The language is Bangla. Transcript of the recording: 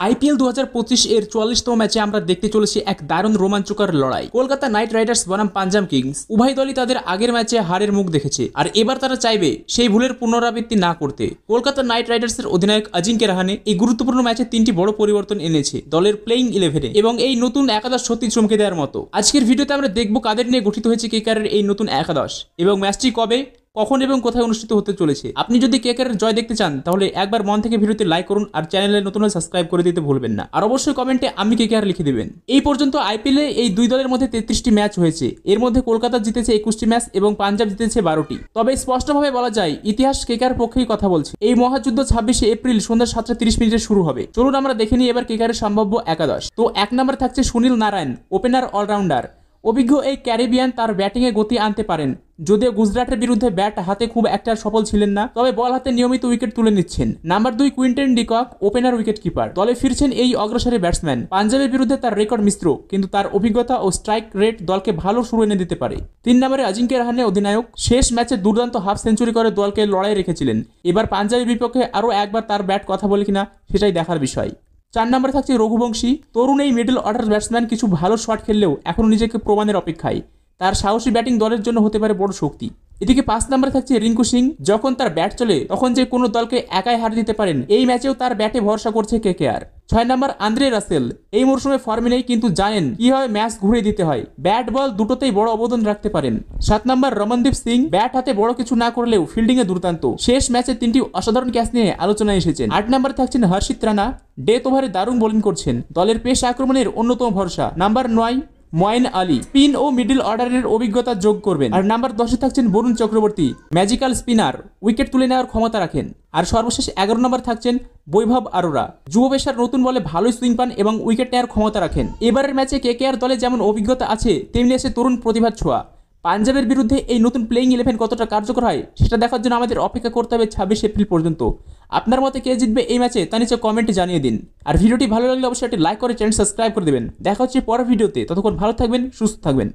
আইপিএল 2025 এর 44তম ম্যাচে আমরা দেখতে চলেছি এক দারুণ রোমাঞ্চকর লড়াই। কলকাতা নাইট রাইডার্স বনাম পাঞ্জাব কিংস উভয় দলই তাদের আগের ম্যাচে হারের মুখ দেখেছে, আর এবার তারা চাইবে সেই ভুলের পুনরাবৃত্তি না করতে। কলকাতা নাইট রাইডার্সের অধিনায়ক অজিঙ্ক্য রাহানে এই গুরুত্বপূর্ণ ম্যাচে 3টি বড় পরিবর্তন এনেছে দলের প্লেইং 11-এ, এবং এই নতুন একাদশ সত্যি চমকে দেওয়ার মতো। আজকের ভিডিওতে আমরা দেখব কাদের নিয়ে গঠিত হয়েছে কেকেআরের এই নতুন একাদশ, এবং ম্যাচটি কবে, কখন এবং কোথায় অনুষ্ঠিত হতে চলেছে। আপনি যদি কেকেআরের জয় দেখতে চান তাহলে একবার মন থেকে ভিডিওতে লাইক করুন, আর চ্যানেলে নতুন হলে সাবস্ক্রাইব করে দিতে ভুলবেন না, আর অবশ্যই কমেন্টে আমি কেকেআর লিখে দিবেন। এই পর্যন্ত আইপিএলে এই দুই দলের মধ্যে 33টি ম্যাচ হয়েছে। এর মধ্যে কলকাতা জিতেছে 21টি ম্যাচ এবং পাঞ্জাব জিতেছে 12টি। তবে স্পষ্টভাবে বলা যায় ইতিহাস কেকেআর পক্ষেই কথা বলছে। এই মহাযুদ্ধ 26শে এপ্রিল সন্ধ্যা 7:30 শুরু হবে। চলুন আমরা দেখে নিই এবার কেকেআরের সম্ভাব্য একাদশ। তো 1 নম্বরে থাকছে সুনীল নারায়ণ, ওপেনার অলরাউন্ডার। অভিজ্ঞ এই ক্যারিবিয়ান তার ব্যাটিংয়ে গতি আনতে পারেন। যদিও গুজরাটের বিরুদ্ধে ব্যাট হাতে খুব একটা সফল ছিলেন না, তবে বল হাতে নিয়মিত উইকেট তুলে নিচ্ছেন। Number 2 Quinton de Kock, opener wicket keeper. দলে ফিরছেন এই অগ্রসরী ব্যাটসম্যান। পাঞ্জাবের বিরুদ্ধে তার রেকর্ড মিশ্র, কিন্তু তার অভিজ্ঞতা ও স্ট্রাইক রেট দলকে ভালো শুরু এনে দিতে পারে। 3 নম্বরে অজিঙ্ক্য রাহানে, অধিনায়ক। শেষ ম্যাচে দুর্দান্ত হাফ সেঞ্চুরি করে দলকে লড়াই রেখেছিলেন। এবার পাঞ্জাবের বিপক্ষে আরও একবার তার ব্যাট কথা বলে কিনা সেটাই দেখার বিষয়। 4 নম্বরে থাকছে রঘুবংশী। তরুণ এই মিডল অর্ডার ব্যাটসম্যান কিছু ভালো শট খেললেও এখনও নিজেকে প্রমাণের অপেক্ষায়। তার সাহসী ব্যাটিং দলের জন্য হতে পারে বড় শক্তি। এদিকে 5 নম্বরে থাকছে রিঙ্কু সিং। যখন তার ব্যাট চলে তখন যে কোনো দলকে একাই হার দিতে পারেন। এই ম্যাচেও তার ব্যাটে ভরসা করছে কেকেআর। 6 নম্বর আন্দ্রে রাসেল। এই মরশুমে ফর্মে নেই, কিন্তু জানেন কিভাবে ম্যাচ ঘুরে দিতে হয়। ব্যাট বল দুটোতেই বড় অবদান রাখতে পারেন। 7 নম্বর রমনদীপ সিং। ব্যাট হাতে বড় কিছু না করলেও ফিল্ডিং এ দুর্দান্ত। শেষ ম্যাচে 3টি অসাধারণ ক্যাচ নিয়ে আলোচনায় এসেছেন। 8 নম্বরে থাকছেন হর্ষিত রানা। ডেথ ওভারে দারুণ বোলিং করছেন, দলের পেস আক্রমণের অন্যতম ভরসা। নাম্বার 9 ময়েন আলী। স্পিন ও মিডল অর্ডারের অভিজ্ঞতা যোগ করবেন। আর নাম্বার 10-এ থাকছেন Varun Chakravarthy, magical spinner, wicket তুলে নেওয়ার ক্ষমতা রাখেন। আর সর্বশেষ 11 নম্বর থাকছেন বৈভব আরোরা। যুব পেসার নতুন বলে ভালোই সুইং পান এবং উইকেট নেওয়ার ক্ষমতা রাখেন। এবারের ম্যাচে কেকেআর দলে যেমন অভিজ্ঞতা আছে, তেমনি আছে তরুণ প্রতিভার ছোঁয়া। পাঞ্জাবের বিরুদ্ধে এই নতুন প্লেইং 11 কতটা কার্যকর হয় সেটা দেখার জন্য আমাদের অপেক্ষা করতে হবে 26 এপ্রিল পর্যন্ত। আপনার মতে কে জিতবে এই ম্যাচে তা নিচে কমেন্টে জানিয়ে দিন। আর ভিডিওটি ভালো লাগলে অবশ্যই একটি লাইক করে চ্যানেল সাবস্ক্রাইব করে দেবেন। দেখা হচ্ছে পরের ভিডিওতে। ততক্ষণ ভালো থাকবেন, সুস্থ থাকবেন।